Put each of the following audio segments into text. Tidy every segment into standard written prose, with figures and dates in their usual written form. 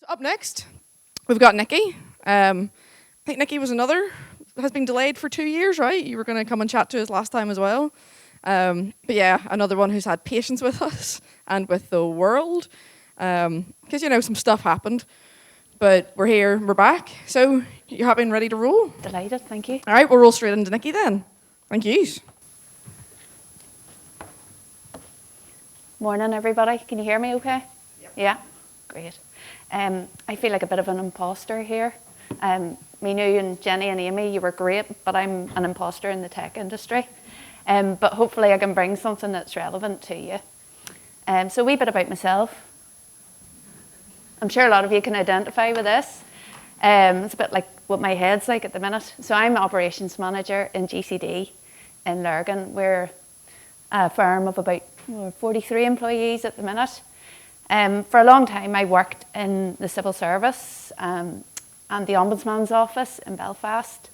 Up next, we've got Nikki. I think Nikki has been delayed for 2 years, right? You were going to come and chat to us last time as well. But yeah, another one who's had patience with us and with the world. Because, some stuff happened. But we're here, we're back. So, you happy and ready to roll? Delighted, thank you. All right, we'll roll straight into Nikki then. Thank you. Morning, everybody. Can you hear me okay? Yep. Yeah? Great. I feel like a bit of an imposter here. Me, you and Jenny and Amy, you were great, but I'm an imposter in the tech industry. But hopefully I can bring something that's relevant to you. So a wee bit about myself. I'm sure a lot of you can identify with this. It's a bit like what my head's like at the minute. So I'm operations manager in GCD in Lurgan. We're a firm of about 43 employees at the minute. For a long time I worked in the civil service and the Ombudsman's office in Belfast.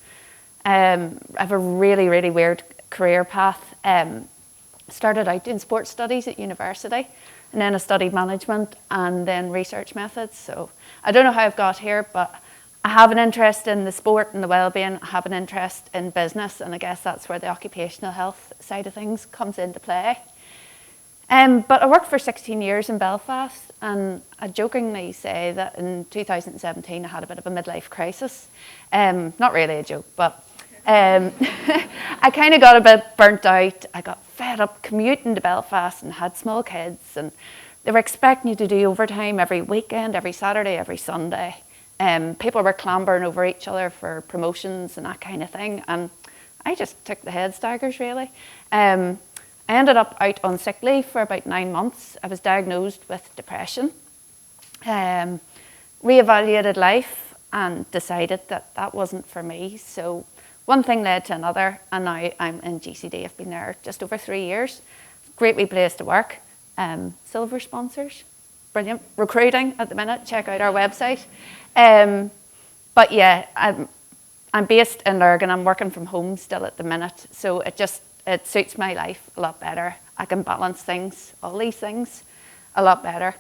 I have a really, really weird career path. Started out doing sports studies at university, and then I studied management and then research methods. So I don't know how I've got here, but I have an interest in the sport and the wellbeing. I have an interest in business, and I guess that's where the occupational health side of things comes into play. But I worked for 16 years in Belfast, and I jokingly say that in 2017 I had a bit of a midlife crisis. Not really a joke, but I kind of got a bit burnt out. I got fed up commuting to Belfast and had small kids, and they were expecting you to do overtime every weekend, every Saturday, every Sunday. People were clambering over each other for promotions and that kind of thing, and I just took the head staggers really. I ended up out on sick leave for about 9 months. I was diagnosed with depression, reevaluated life and decided that that wasn't for me. So one thing led to another, and now I'm in GCD. I've been there just over 3 years. Great wee place to work. Silver sponsors, brilliant. Recruiting at the minute, check out our website. But yeah, I'm based in Lurgan. I'm working from home still at the minute, so it suits my life a lot better. I can balance things, all these things, a lot better.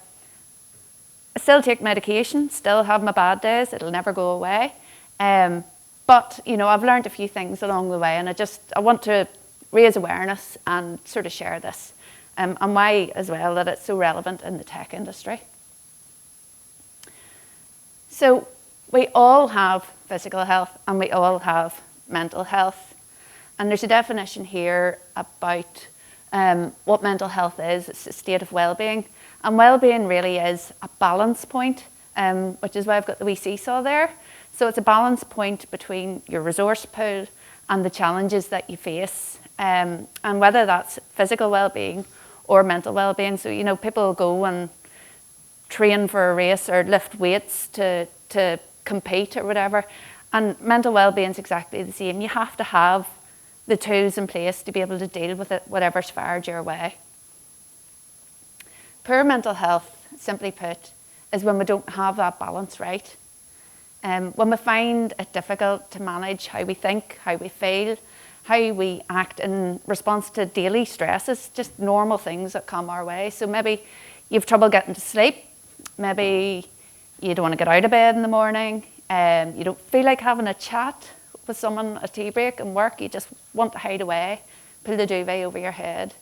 I still take medication, still have my bad days, it'll never go away. But, I've learned a few things along the way, and I want to raise awareness and sort of share this, and why as well that it's so relevant in the tech industry. So we all have physical health and we all have mental health. And there's a definition here about what mental health is. It's a state of well-being. And well-being really is a balance point, which is why I've got the wee seesaw there. So it's a balance point between your resource pool and the challenges that you face, and whether that's physical well-being or mental well-being. So, people go and train for a race or lift weights to compete or whatever. And mental well-being is exactly the same. You have to have the tools in place to be able to deal with it, whatever's fired your way. Poor mental health, simply put, is when we don't have that balance right. When we find it difficult to manage how we think, how we feel, how we act in response to daily stresses, just normal things that come our way. So maybe you have trouble getting to sleep, maybe you don't want to get out of bed in the morning, you don't feel like having a chat with someone at tea break and work, you just want to hide away, pull the duvet over your head.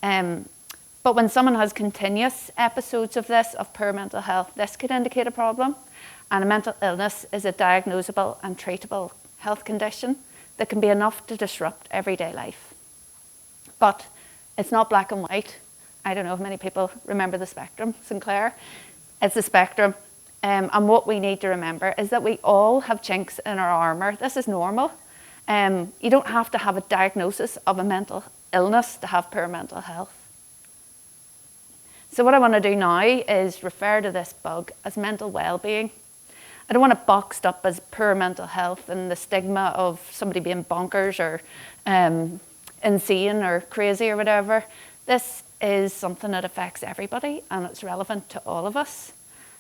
But when someone has continuous episodes of this, of poor mental health, this could indicate a problem. And a mental illness is a diagnosable and treatable health condition that can be enough to disrupt everyday life. But it's not black and white. I don't know if many people remember the spectrum, Sinclair. It's a spectrum. And what we need to remember is that we all have chinks in our armour. This is normal. You don't have to have a diagnosis of a mental illness to have poor mental health. So what I want to do now is refer to this bug as mental well-being. I don't want it boxed up as poor mental health and the stigma of somebody being bonkers or insane or crazy or whatever. This is something that affects everybody, and it's relevant to all of us.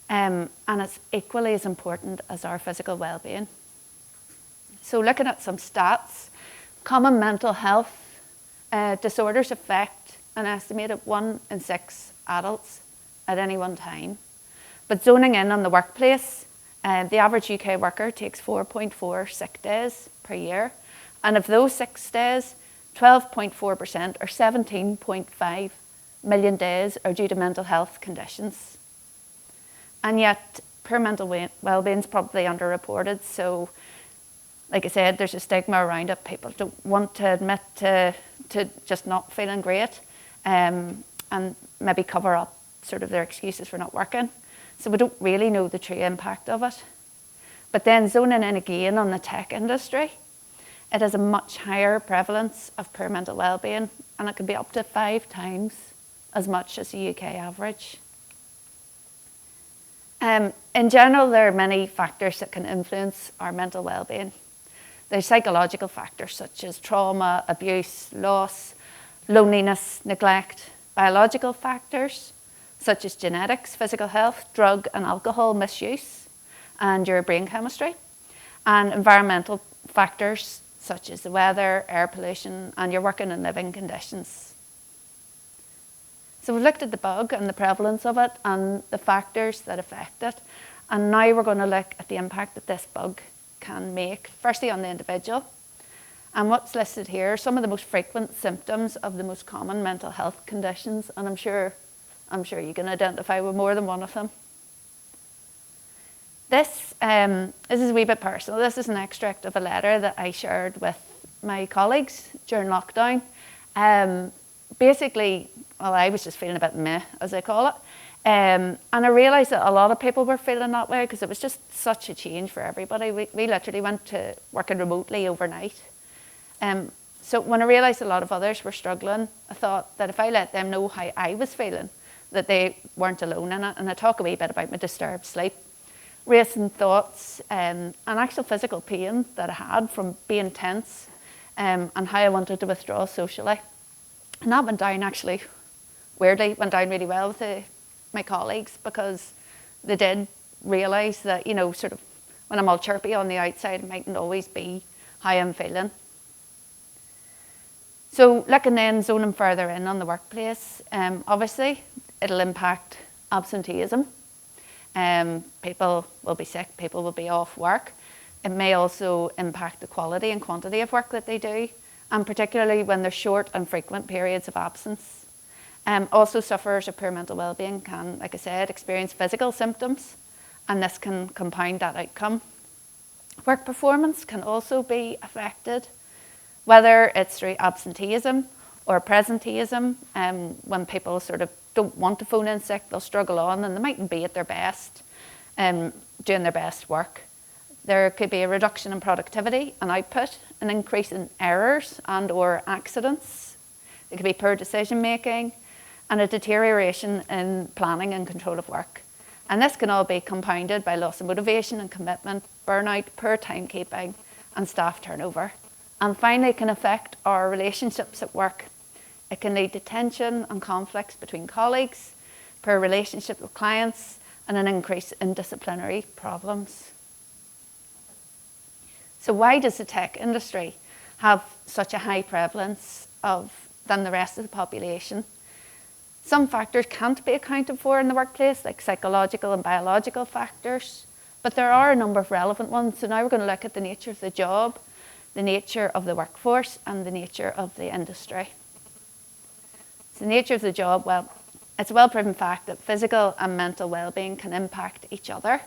And it's equally as important as our physical well-being. So looking at some stats, common mental health disorders affect an estimated 1 in 6 adults at any one time. But zoning in on the workplace, the average UK worker takes 4.4 sick days per year. And of those 6 days, 12.4% or 17.5 million days are due to mental health conditions. And yet, poor mental well-being is probably underreported. So, like I said, there's a stigma around it. People don't want to admit to just not feeling great, and maybe cover up sort of their excuses for not working. So we don't really know the true impact of it. But then zoning in again on the tech industry, it has a much higher prevalence of poor mental well-being, and it can be up to 5 times as much as the UK average. In general, there are many factors that can influence our mental well-being. There's psychological factors such as trauma, abuse, loss, loneliness, neglect. Biological factors such as genetics, physical health, drug and alcohol misuse, and your brain chemistry. And environmental factors such as the weather, air pollution, and your working and living conditions. So we've looked at the bug and the prevalence of it and the factors that affect it. And now we're going to look at the impact that this bug can make, firstly on the individual. And what's listed here are some of the most frequent symptoms of the most common mental health conditions. And I'm sure you can identify with more than one of them. This is a wee bit personal. This is an extract of a letter that I shared with my colleagues during lockdown. Basically, well, I was just feeling a bit meh, as I call it. And I realised that a lot of people were feeling that way because it was just such a change for everybody. We literally went to working remotely overnight. So when I realised a lot of others were struggling, I thought that if I let them know how I was feeling, that they weren't alone in it. And I talk a wee bit about my disturbed sleep, racing thoughts, and actual physical pain that I had from being tense, and how I wanted to withdraw socially. And that went down actually, weirdly, went down really well with my colleagues because they did realise that, you know, sort of when I'm all chirpy on the outside, it mightn't always be how I'm feeling. So looking then, zoning further in on the workplace, obviously it'll impact absenteeism. People will be sick, people will be off work. It may also impact the quality and quantity of work that they do, and particularly when there's short and frequent periods of absence. Also, sufferers of poor mental well-being can, like I said, experience physical symptoms, and this can compound that outcome. Work performance can also be affected, whether it's through absenteeism or presenteeism. When people sort of don't want to phone in sick, they'll struggle on and they mightn't be at their best, doing their best work. There could be a reduction in productivity and output, an increase in errors and or accidents. There could be poor decision making and a deterioration in planning and control of work. And this can all be compounded by loss of motivation and commitment, burnout, poor timekeeping and staff turnover. And finally, it can affect our relationships at work. It can lead to tension and conflicts between colleagues, poor relationship with clients, and an increase in disciplinary problems. So why does the tech industry have such a high prevalence than the rest of the population? Some factors can't be accounted for in the workplace, like psychological and biological factors, but there are a number of relevant ones. So now we're going to look at the nature of the job, the nature of the workforce, and the nature of the industry. So the nature of the job, well, it's a well-proven fact that physical and mental well-being can impact each other.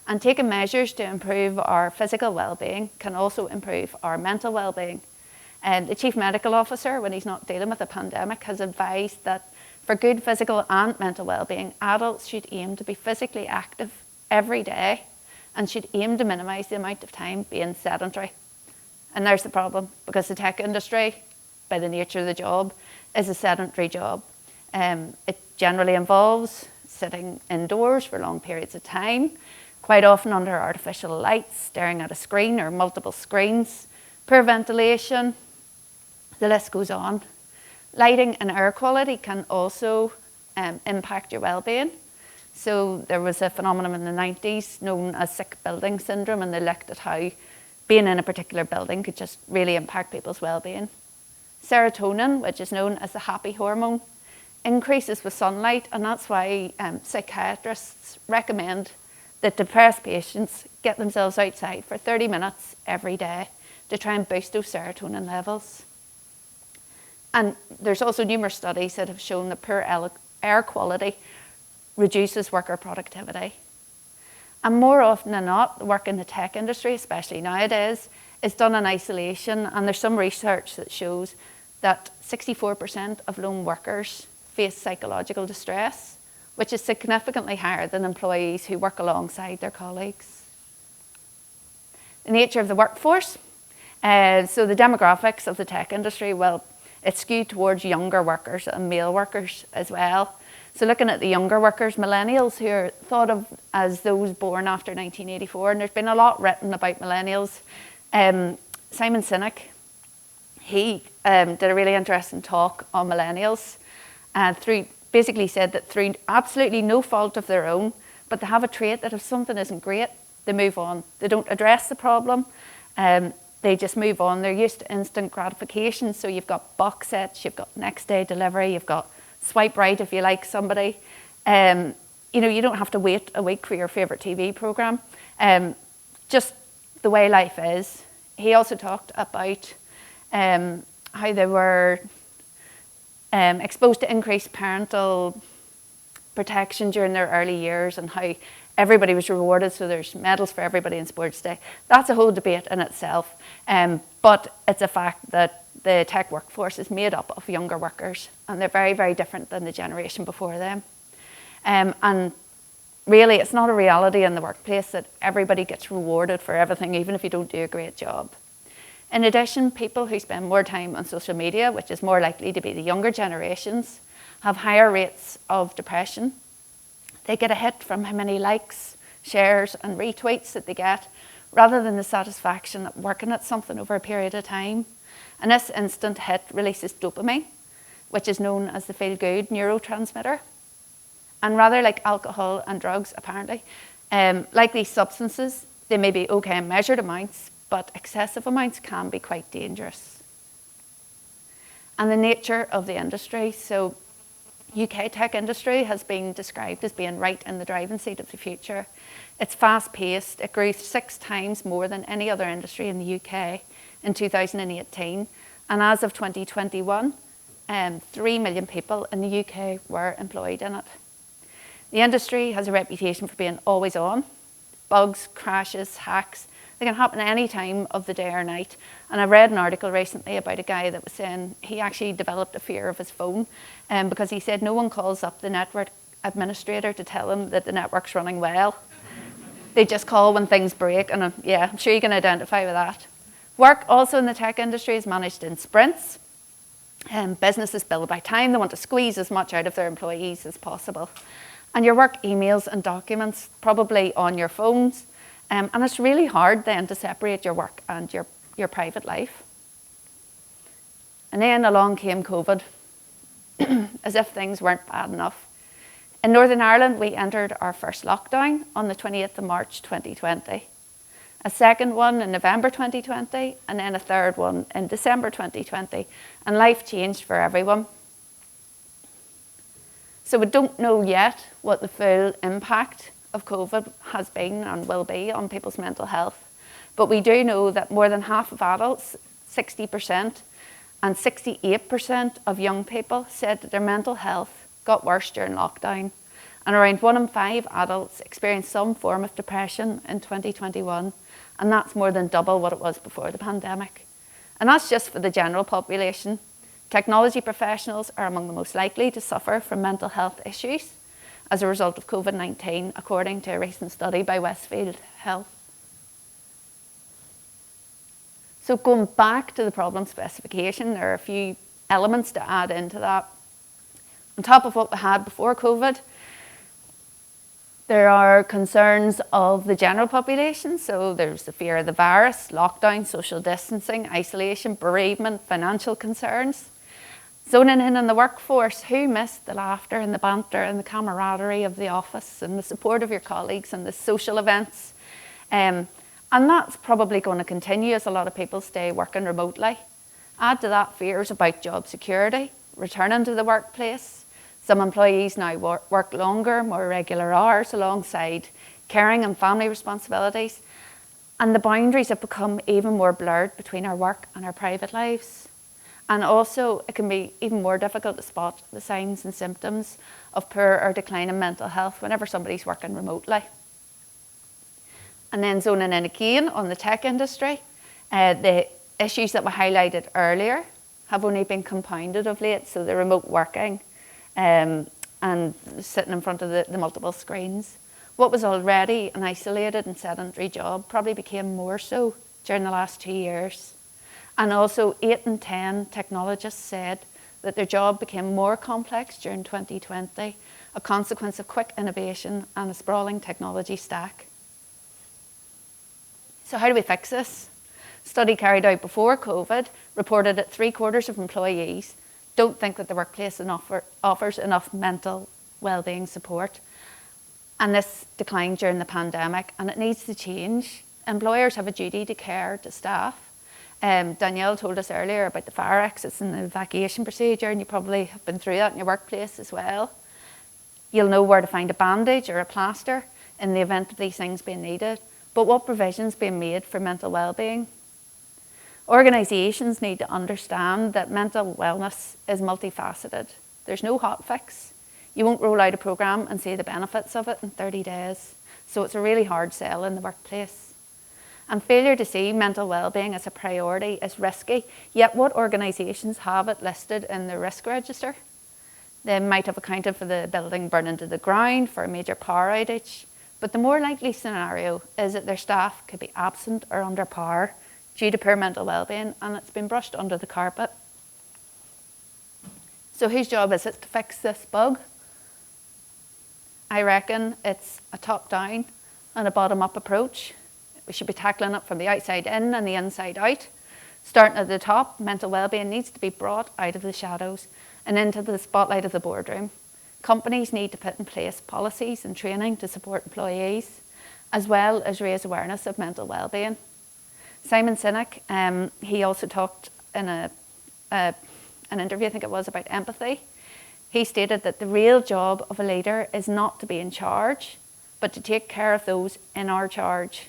And taking measures to improve our physical well-being can also improve our mental well-being. And the Chief Medical Officer, when he's not dealing with a pandemic, has advised that for good physical and mental well-being, adults should aim to be physically active every day and should aim to minimise the amount of time being sedentary. And there's the problem, because the tech industry, by the nature of the job, is a sedentary job. It generally involves sitting indoors for long periods of time, quite often under artificial lights, staring at a screen or multiple screens, poor ventilation, the list goes on. Lighting and air quality can also impact your well-being. So there was a phenomenon in the 90s known as sick building syndrome, and they looked at how being in a particular building could just really impact people's well-being. Serotonin, which is known as the happy hormone, increases with sunlight, and that's why psychiatrists recommend that depressed patients get themselves outside for 30 minutes every day to try and boost those serotonin levels. And there's also numerous studies that have shown that poor air quality reduces worker productivity. And more often than not, the work in the tech industry, especially nowadays, is done in isolation, and there's some research that shows that 64% of lone workers face psychological distress, which is significantly higher than employees who work alongside their colleagues. The nature of the workforce. So the demographics of the tech industry, well, it's skewed towards younger workers and male workers as well. So looking at the younger workers, millennials, who are thought of as those born after 1984, and there's been a lot written about millennials. Simon Sinek, he did a really interesting talk on millennials, basically said that through absolutely no fault of their own, but they have a trait that if something isn't great, they move on. They don't address the problem, they just move on. They're used to instant gratification, so you've got box sets, you've got next day delivery, you've got swipe right if you like somebody. You know, you don't have to wait a week for your favourite TV programme. Just the way life is. He also talked about how they were exposed to increased parental protection during their early years, and how everybody was rewarded, so there's medals for everybody in Sports Day. That's a whole debate in itself, but it's a fact that the tech workforce is made up of younger workers, and they're very, very different than the generation before them. And really, it's not a reality in the workplace that everybody gets rewarded for everything, even if you don't do a great job. In addition, people who spend more time on social media, which is more likely to be the younger generations, have higher rates of depression. They get a hit from how many likes, shares and retweets that they get, rather than the satisfaction of working at something over a period of time. And this instant hit releases dopamine, which is known as the feel-good neurotransmitter. And rather like alcohol and drugs, apparently, like these substances, they may be okay in measured amounts, but excessive amounts can be quite dangerous. And the nature of the industry. So UK tech industry has been described as being right in the driving seat of the future. It's fast-paced. It grew 6 times more than any other industry in the UK in 2018. And as of 2021, 3 million people in the UK were employed in it. The industry has a reputation for being always on. Bugs, crashes, hacks, they can happen any time of the day or night. And I read an article recently about a guy that was saying he actually developed a fear of his phone because he said no one calls up the network administrator to tell him that the network's running well. They just call when things break, and yeah, I'm sure you can identify with that. Work also in the tech industry is managed in sprints. Businesses build by time. They want to squeeze as much out of their employees as possible. And your work emails and documents probably on your phones. And it's really hard then to separate your work and your private life. And then along came COVID, as if things weren't bad enough. In Northern Ireland, we entered our first lockdown on the 28th of March 2020. A second one in November 2020, and then a third one in December 2020. And life changed for everyone. So we don't know yet what the full impact of COVID has been and will be on people's mental health. But we do know that more than half of adults, 60%, and 68% of young people said that their mental health got worse during lockdown. And around 1 in 5 adults experienced some form of depression in 2021. And that's more than double what it was before the pandemic. And that's just for the general population. Technology professionals are among the most likely to suffer from mental health issues as a result of COVID-19, according to a recent study by Westfield Health. So going back to the problem specification, there are a few elements to add into that. On top of what we had before COVID, there are concerns of the general population. So there's the fear of the virus, lockdown, social distancing, isolation, bereavement, financial concerns. Zoning in on the workforce, who missed the laughter and the banter and the camaraderie of the office and the support of your colleagues and the social events? And that's probably going to continue as a lot of people stay working remotely. Add to that fears about job security, returning to the workplace, Some employees now work longer, more regular hours alongside caring and family responsibilities, and the boundaries have become even more blurred between our work and our private lives. And also, it can be even more difficult to spot the signs and symptoms of poor or declining mental health whenever somebody's working remotely. And then zoning in again on the tech industry, the issues that were highlighted earlier have only been compounded of late, so the remote working and sitting in front of the multiple screens. What was already an isolated and sedentary job probably became more so during the last 2 years. And also 8 in 10 technologists said that their job became more complex during 2020, a consequence of quick innovation and a sprawling technology stack. So how do we fix this? A study carried out before COVID reported that 3/4 of employees don't think that the workplace offers enough mental wellbeing support. And this declined during the pandemic, and it needs to change. Employers have a duty to care to staff. Danielle told us earlier about the fire exits and the evacuation procedure, and you probably have been through that in your workplace as well. You'll know where to find a bandage or a plaster in the event of these things being needed. But what provisions being made for mental wellbeing? Organisations need to understand that mental wellness is multifaceted. There's no hot fix. You won't roll out a programme and see the benefits of it in 30 days. So it's a really hard sell in the workplace. And failure to see mental wellbeing as a priority is risky, yet what organisations have it listed in the risk register? They might have accounted for the building burning to the ground, for a major power outage, but the more likely scenario is that their staff could be absent or under power due to poor mental wellbeing, and it's been brushed under the carpet. So whose job is it to fix this bug? I reckon it's a top-down and a bottom-up approach. We should be tackling it from the outside in and the inside out. Starting at the top, mental wellbeing needs to be brought out of the shadows and into the spotlight of the boardroom. Companies need to put in place policies and training to support employees, as well as raise awareness of mental wellbeing. Simon Sinek, he also talked in an interview, I think it was, about empathy. He stated that the real job of a leader is not to be in charge, but to take care of those in our charge.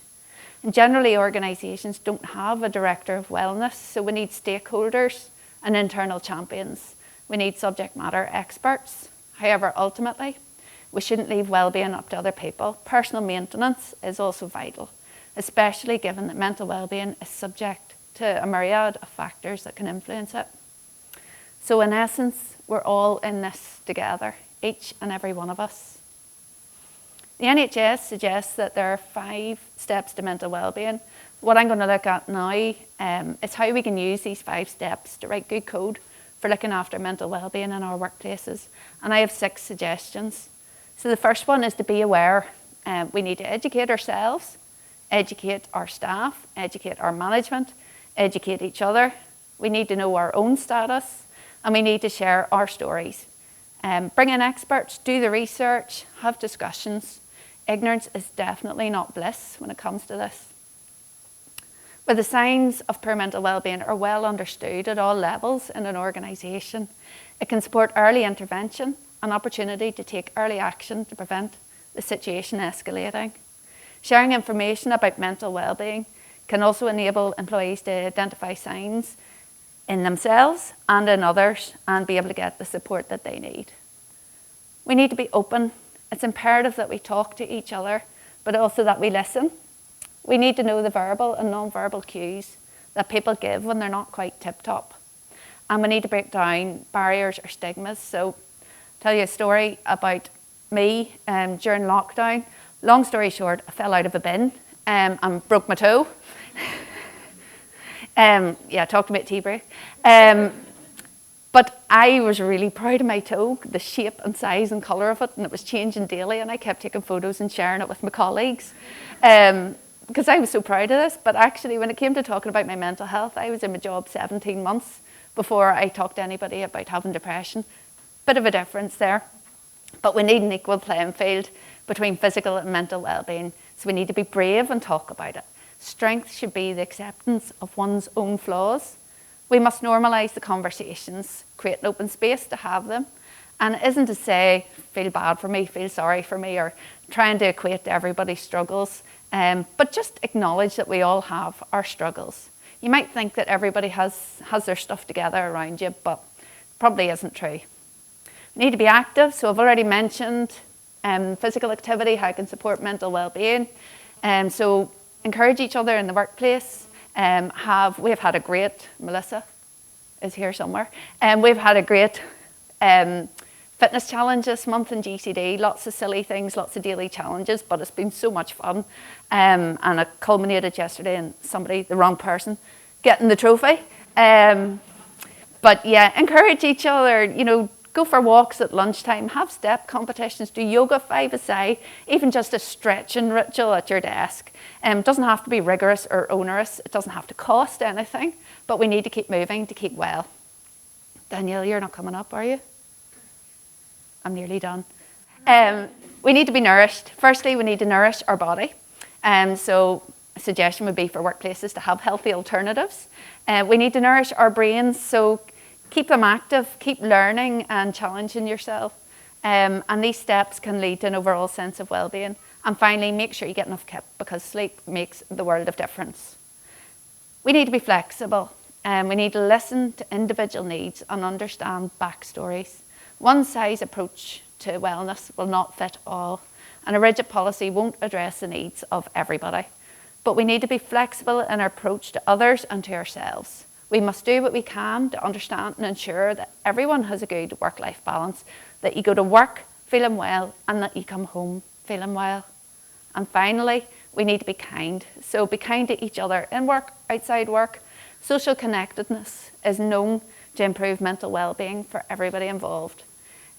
And generally, organisations don't have a director of wellness, so we need stakeholders and internal champions. We need subject matter experts. However, ultimately, we shouldn't leave wellbeing up to other people. Personal maintenance is also vital, especially given that mental wellbeing is subject to a myriad of factors that can influence it. So in essence, we're all in this together, each and every one of us. The NHS suggests that there are 5 steps to mental wellbeing. What I'm going to look at now is how we can use these 5 steps to write good code for looking after mental wellbeing in our workplaces. And I have 6 suggestions. So the first one is to be aware. We need to educate ourselves, educate our staff, educate our management, educate each other. We need to know our own status, and we need to share our stories. Bring in experts, do the research, have discussions. Ignorance is definitely not bliss when it comes to this. But the signs of poor mental wellbeing are well understood at all levels in an organisation. It can support early intervention, an opportunity to take early action to prevent the situation escalating. Sharing information about mental wellbeing can also enable employees to identify signs in themselves and in others and be able to get the support that they need. We need to be open. It's imperative that we talk to each other, but also that we listen. We need to know the verbal and non-verbal cues that people give when they're not quite tip-top. And we need to break down barriers or stigmas. So I'll tell you a story about me during lockdown. Long story short, I fell out of a bin and broke my toe. Talk to me at tea break. But I was really proud of my toe, the shape and size and colour of it, and it was changing daily, and I kept taking photos and sharing it with my colleagues because I was so proud of this. But actually, when it came to talking about my mental health, I was in my job 17 months before I talked to anybody about having depression. Bit of a difference there. But we need an equal playing field between physical and mental well-being, so we need to be brave and talk about it. Strength should be the acceptance of one's own flaws. We must normalise the conversations, create an open space to have them, And it isn't to say, feel bad for me, feel sorry for me, or trying to equate to everybody's struggles, but just acknowledge that we all have our struggles. You might think that everybody has their stuff together around you, but probably isn't true. We need to be active, so I've already mentioned physical activity, how it can support mental well-being. So encourage each other in the workplace. We have had a great, Melissa is here somewhere, we've had a great fitness challenge this month in GCD, lots of silly things, lots of daily challenges, but it's been so much fun. And it culminated yesterday in somebody, the wrong person, getting the trophy. But yeah, encourage each other, go for walks at lunchtime, have step competitions, do yoga 5-a-side, even just a stretching ritual at your desk. It doesn't have to be rigorous or onerous, it doesn't have to cost anything, but we need to keep moving to keep well. Danielle, you're not coming up, are you? I'm nearly done. We need to be nourished. Firstly, we need to nourish our body. So a suggestion would be for workplaces to have healthy alternatives. We need to nourish our brains, so keep them active, keep learning and challenging yourself. And these steps can lead to an overall sense of well-being. And finally, make sure you get enough sleep, because sleep makes the world of difference. We need to be flexible. We need to listen to individual needs and understand backstories. One-size approach to wellness will not fit all, and a rigid policy won't address the needs of everybody. But we need to be flexible in our approach to others and to ourselves. We must do what we can to understand and ensure that everyone has a good work-life balance, that you go to work feeling well and that you come home feeling well. And finally, we need to be kind. So be kind to each other in work, outside work. Social connectedness is known to improve mental well-being for everybody involved.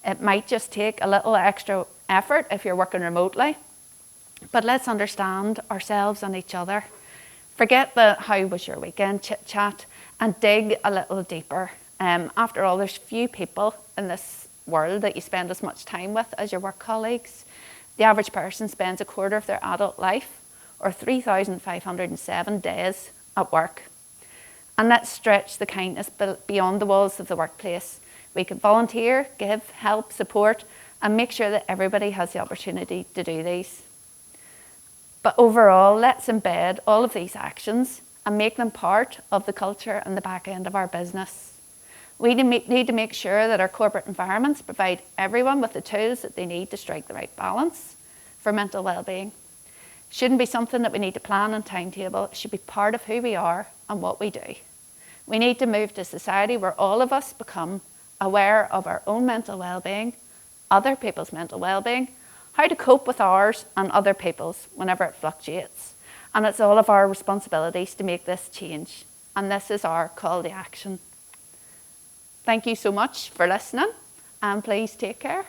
It might just take a little extra effort if you're working remotely, but let's understand ourselves and each other. Forget the how was your weekend chit chat and dig a little deeper. After all, there's few people in this world that you spend as much time with as your work colleagues. The average person spends a quarter of their adult life, or 3,507 days at work. And let's stretch the kindness beyond the walls of the workplace. We can volunteer, give, help, support, and make sure that everybody has the opportunity to do these. But overall, let's embed all of these actions and make them part of the culture and the back end of our business. We need to make sure that our corporate environments provide everyone with the tools that they need to strike the right balance for mental well-being. Shouldn't be something that we need to plan and timetable. It should be part of who we are and what we do. We need to move to a society where all of us become aware of our own mental well-being, other people's mental well-being, how to cope with ours and other people's whenever it fluctuates. And it's all of our responsibilities to make this change. And this is our call to action. Thank you so much for listening, and please take care.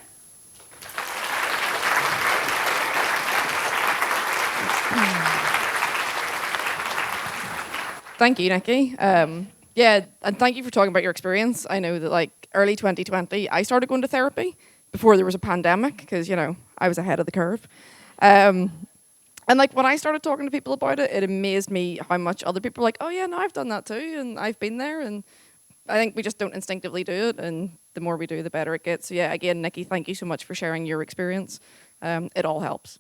Thank you, Nikki. Yeah, and thank you for talking about your experience. I know that early 2020, I started going to therapy before there was a pandemic because, I was ahead of the curve. And when I started talking to people about it, it amazed me how much other people were like, oh yeah, no, I've done that too, and I've been there. And I think we just don't instinctively do it, and the more we do, the better it gets. So yeah, again, Nikki, thank you so much for sharing your experience. It all helps.